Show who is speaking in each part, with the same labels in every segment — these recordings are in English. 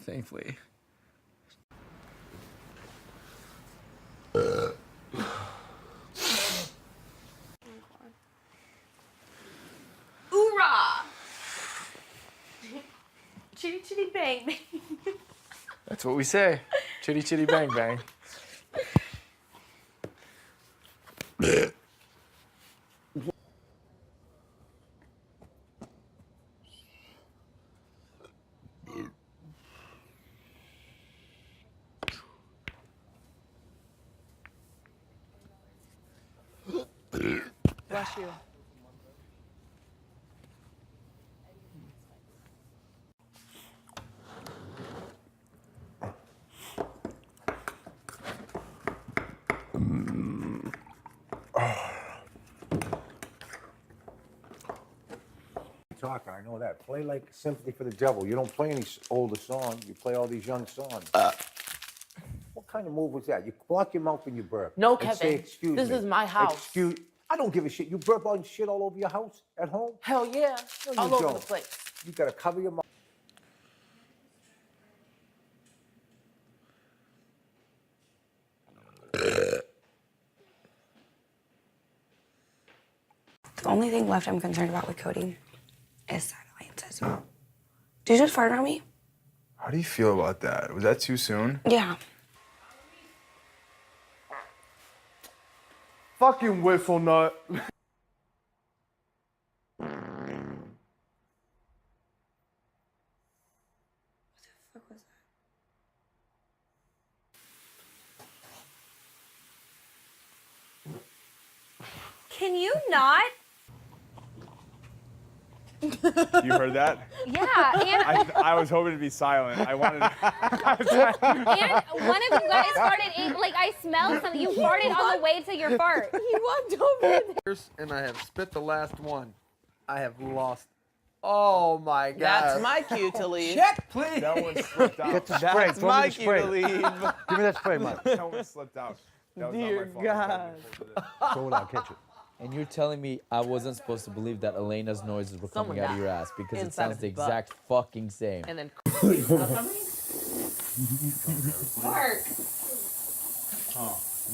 Speaker 1: Thankfully.
Speaker 2: Hoorah! Chitty chitty bang bang.
Speaker 1: That's what we say. Chitty chitty bang bang.
Speaker 2: Bless you.
Speaker 3: Talker, I know that. Play like Sympathy for the Devil. You don't play any older songs. You play all these young songs. What kind of move was that? You block your mouth when you burp.
Speaker 2: No,
Speaker 3: and
Speaker 2: Kevin.
Speaker 3: Say, excuse
Speaker 2: This
Speaker 3: me.
Speaker 2: is my house.
Speaker 3: Excuse. I don't give a shit. You burp on shit all over your house at home?
Speaker 2: Hell yeah.
Speaker 3: No, you
Speaker 2: All over
Speaker 3: don't.
Speaker 2: the place.
Speaker 3: You gotta cover your mouth.
Speaker 4: The only thing left I'm concerned about with Cody is side alliances. Did you just fart on me?
Speaker 5: How do you feel about that? Was that too soon?
Speaker 4: Yeah.
Speaker 5: Fucking whiffle nut.
Speaker 4: What was that?
Speaker 2: Can you not?
Speaker 5: You heard that?
Speaker 2: Yeah, and
Speaker 5: I was hoping to be silent. I wanted to.
Speaker 2: and one of you guys farted. Like I smelled something. You farted on the way to your fart. He walked over there.
Speaker 6: And I have spit the last one. I have lost. Oh my God.
Speaker 7: That's my cue to leave.
Speaker 6: Check, please.
Speaker 5: That one slipped out.
Speaker 3: Get the spray.
Speaker 7: That's
Speaker 3: Throw me
Speaker 7: my
Speaker 3: the
Speaker 7: cue
Speaker 3: spray.
Speaker 7: to leave.
Speaker 3: Give me that spray, Mike.
Speaker 5: That one slipped out. That was
Speaker 7: Dear
Speaker 5: not my fault.
Speaker 7: God.
Speaker 3: Throw it out, catch it.
Speaker 8: And you're telling me I wasn't supposed to believe that Elena's noises were
Speaker 2: Someone
Speaker 8: coming out of
Speaker 2: died
Speaker 8: your ass because it
Speaker 2: inside
Speaker 8: sounds
Speaker 2: of
Speaker 8: the
Speaker 2: his butt.
Speaker 8: exact fucking same.
Speaker 2: And then.
Speaker 4: Mark.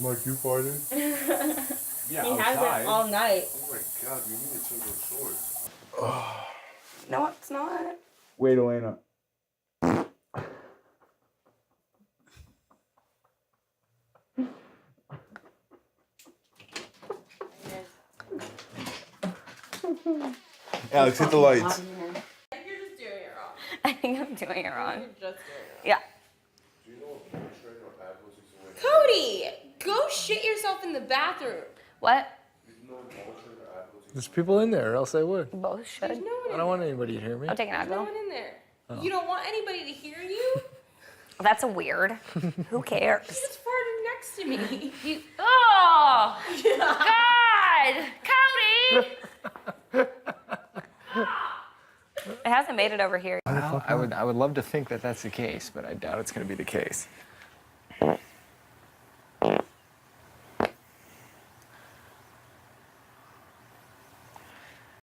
Speaker 5: Mark, you farted? Yeah,
Speaker 4: He has it all night.
Speaker 5: Oh my God, you need to change those shorts.
Speaker 4: No, it's not.
Speaker 5: Wait, Elena. Alex, hit the lights.
Speaker 4: I think I'm doing it wrong. Yeah.
Speaker 9: Cody, go shit yourself in the bathroom.
Speaker 4: What?
Speaker 1: There's people in there, or else I would.
Speaker 4: Both should.
Speaker 9: There's no one
Speaker 1: I don't want anybody to hear me.
Speaker 4: I'm taking
Speaker 9: There's no
Speaker 4: Advil.
Speaker 9: one in there. You don't want anybody to hear you?
Speaker 4: That's weird. Who cares?
Speaker 9: You just farted next to me.
Speaker 2: You. Oh God, Cody.
Speaker 4: It hasn't made it over here.
Speaker 1: Well, I would love to think that that's the case, but I doubt it's going to be the case.